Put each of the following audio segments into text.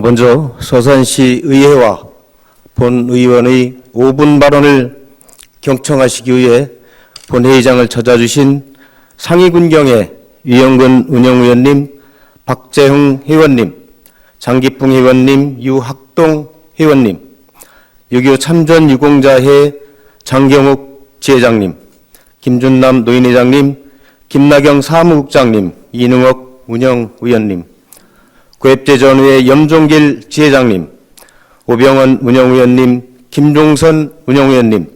먼저 서산시 의회와 본의원의 5분 발언을 경청하시기 위해 본회의장을 찾아주신 상위군경의 유영근 운영위원님, 박재흥 회원님, 장기풍 회원님, 유학동 회원님, 6.25 참전 유공자회 장경욱 지회장님, 김준남 노인회장님, 김나경 사무국장님, 이능옥 운영위원님, 고협제전의 염종길 지회장님, 오병헌 운영위원님, 김종선 운영위원님,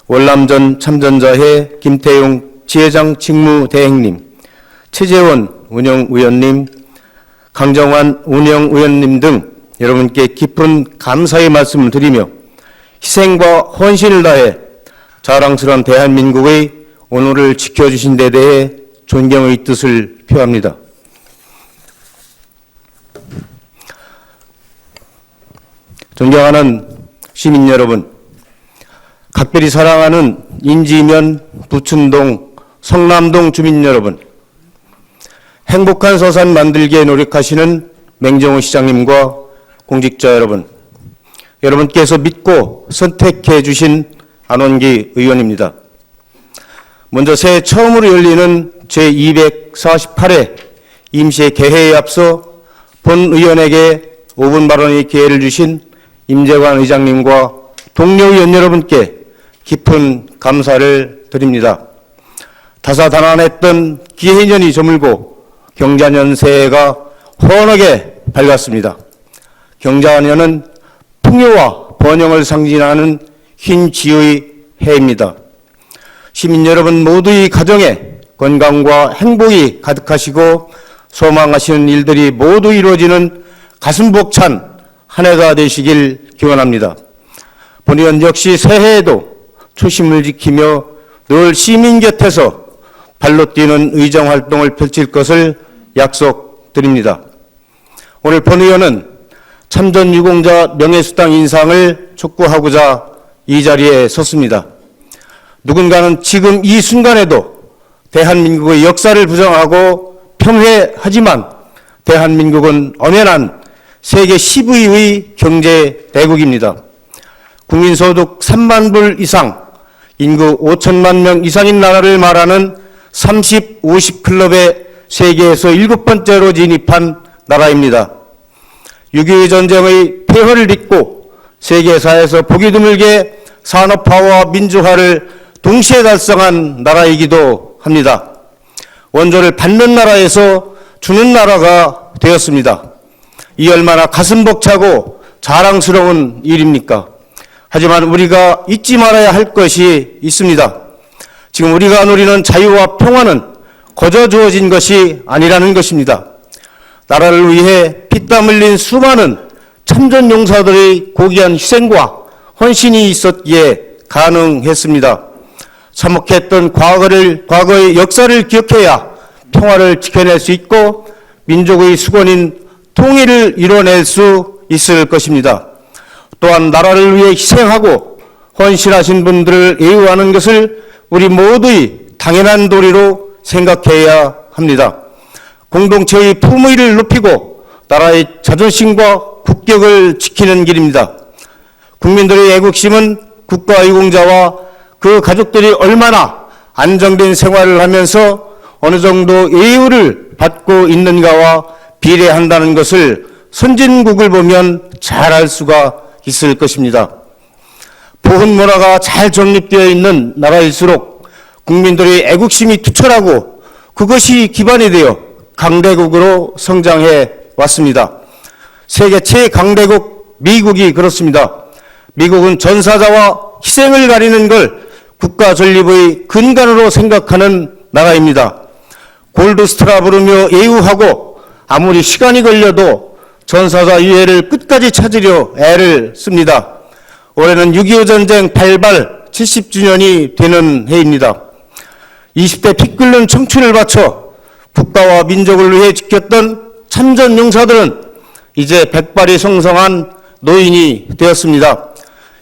월남전 참전자회 김태용 지회장 직무대행님, 최재원 운영위원님, 강정환 운영위원님 등 여러분께 깊은 감사의 말씀을 드리며 희생과 헌신을 다해 자랑스러운 대한민국의 오늘을 지켜주신 데 대해 존경의 뜻을 표합니다. 존경하는 시민 여러분, 각별히 사랑하는 인지면, 부춘동, 성남동 주민 여러분, 행복한 서산 만들기에 노력하시는 맹정우 시장님과 공직자 여러분, 여러분께서 믿고 선택해 주신 안원기 의원입니다. 먼저 새해 처음으로 열리는 제248회 임시의 개회에 앞서 본 의원에게 5분 발언의 기회를 주신 임재관 의장님과 동료 의원 여러분께 깊은 감사를 드립니다. 다사다난했던 기해년이 저물고 경자년 새해가 환하게 밝았습니다. 경자년은 풍요와 번영을 상징하는 흰 지의 해입니다. 시민 여러분 모두의 가정에 건강과 행복이 가득하시고 소망하시는 일들이 모두 이루어지는 가슴 벅찬 한 해가 되시길 기원합니다. 본 의원 역시 새해에도 초심을 지키며 늘 시민 곁에서 발로 뛰는 의정 활동을 펼칠 것을 약속드립니다. 오늘 본 의원은 참전 유공자 명예수당 인상을 촉구하고자 이 자리에 섰습니다. 누군가는 지금 이 순간에도 대한민국의 역사를 부정하고 평회하지만 대한민국은 엄연한 세계 10위의 경제 대국입니다. 국민소득 3만 불 이상, 인구 5천만 명 이상인 나라를 말하는 30, 50 클럽에 세계에서 7번째로 진입한 나라입니다. 6.25 전쟁의 폐허를 딛고 세계사에서 보기 드물게 산업화와 민주화를 동시에 달성한 나라이기도 합니다. 원조를 받는 나라에서 주는 나라가 되었습니다. 이 얼마나 가슴 벅차고 자랑스러운 일입니까? 하지만 우리가 잊지 말아야 할 것이 있습니다. 지금 우리가 누리는 자유와 평화는 거저 주어진 것이 아니라는 것입니다. 나라를 위해 피땀 흘린 수많은 참전 용사들의 고귀한 희생과 헌신이 있었기에 가능했습니다. 참혹했던 과거의 역사를 기억해야 평화를 지켜낼 수 있고 민족의 수건인 통일을 이뤄낼 수 있을 것입니다. 또한 나라를 위해 희생하고 헌신하신 분들을 예우하는 것을 우리 모두의 당연한 도리로 생각해야 합니다. 공동체의 품위를 높이고 나라의 자존심과 국격을 지키는 길입니다. 국민들의 애국심은 국가유공자와 그 가족들이 얼마나 안정된 생활을 하면서 어느 정도 예우를 받고 있는가와 비례한다는 것을 선진국을 보면 잘 알 수가 있을 것입니다. 보훈 문화가 잘 정립되어 있는 나라일수록 국민들의 애국심이 투철하고 그것이 기반이 되어 강대국으로 성장해 왔습니다. 세계 최강대국 미국이 그렇습니다. 미국은 전사자와 희생을 가리는 걸 국가 전립의 근간으로 생각하는 나라입니다. 골드스타라 부르며 예우하고 아무리 시간이 걸려도 전사자 유해를 끝까지 찾으려 애를 씁니다. 올해는 6.25 전쟁 발발 70주년이 되는 해입니다. 20대 피 끓는 청춘을 바쳐 국가와 민족을 위해 지켰던 참전 용사들은 이제 백발이 성성한 노인이 되었습니다.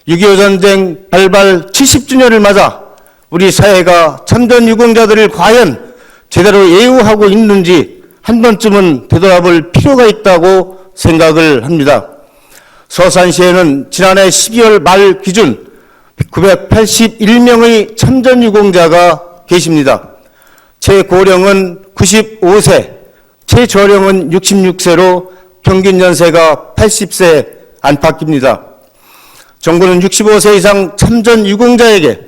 6.25 전쟁 발발 70주년을 맞아 우리 사회가 참전 유공자들을 과연 제대로 예우하고 있는지 한 번쯤은 되돌아볼 필요가 있다고 생각을 합니다. 서산시에는 지난해 12월 말 기준 981명의 참전유공자가 계십니다. 최고령은 95세, 최저령은 66세로 평균 연세가 80세 안팎입니다. 정부는 65세 이상 참전유공자에게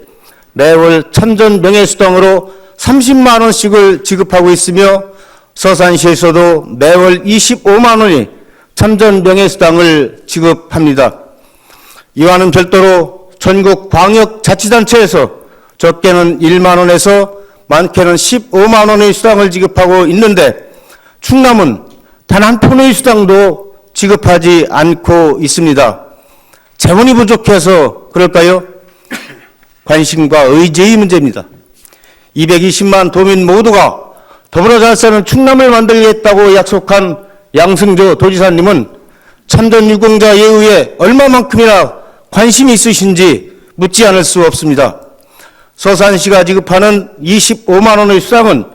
매월 참전 명예수당으로 30만 원씩을 지급하고 있으며 서산시에서도 매월 25만 원이 참전 명예수당을 지급합니다. 이와는 별도로 전국 광역자치단체에서 적게는 1만 원에서 많게는 15만 원의 수당을 지급하고 있는데 충남은 단 한 푼의 수당도 지급하지 않고 있습니다. 재원이 부족해서 그럴까요? 관심과 의지의 문제입니다. 220만 도민 모두가 더불어 잘 사는 충남을 만들겠다고 약속한 양승조 도지사님은 참전유공자 예우에 얼마만큼이나 관심이 있으신지 묻지 않을 수 없습니다. 서산시가 지급하는 25만 원의 수당은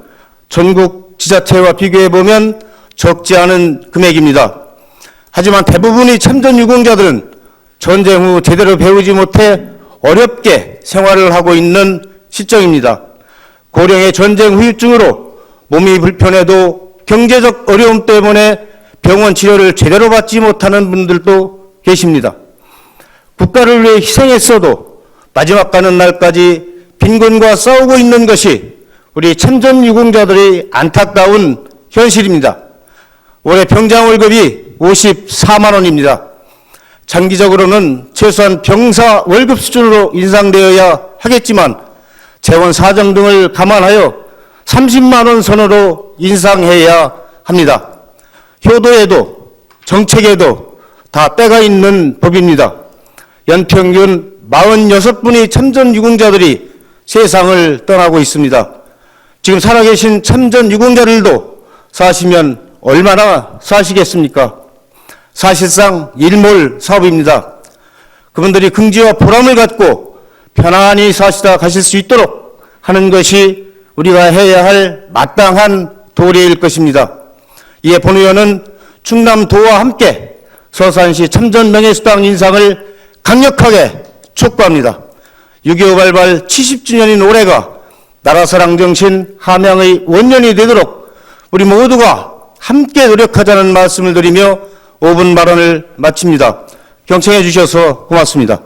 전국 지자체와 비교해보면 적지 않은 금액입니다. 하지만 대부분의 참전유공자들은 전쟁 후 제대로 배우지 못해 어렵게 생활을 하고 있는 시점입니다. 고령의 전쟁 후유증으로 몸이 불편해도 경제적 어려움 때문에 병원 치료를 제대로 받지 못하는 분들도 계십니다. 국가를 위해 희생했어도 마지막 가는 날까지 빈곤과 싸우고 있는 것이 우리 참전유공자들의 안타까운 현실입니다. 올해 병장 월급이 54만 원입니다. 장기적으로는 최소한 병사 월급 수준으로 인상되어야 하겠지만 재원 사정 등을 감안하여 30만 원 선으로 인상해야 합니다. 효도에도 정책에도 다 때가 있는 법입니다. 연평균 46분의 참전유공자들이 세상을 떠나고 있습니다. 지금 살아계신 참전유공자들도 사시면 얼마나 사시겠습니까? 사실상 일몰 사업입니다. 그분들이 긍지와 보람을 갖고 편안히 사시다 가실 수 있도록 하는 것이 우리가 해야 할 마땅한 도리일 것입니다. 이에 본 의원은 충남도와 함께 서산시 참전 명예수당 인상을 강력하게 촉구합니다. 6.25 발발 70주년인 올해가 나라사랑 정신 함양의 원년이 되도록 우리 모두가 함께 노력하자는 말씀을 드리며 5분 발언을 마칩니다. 경청해 주셔서 고맙습니다.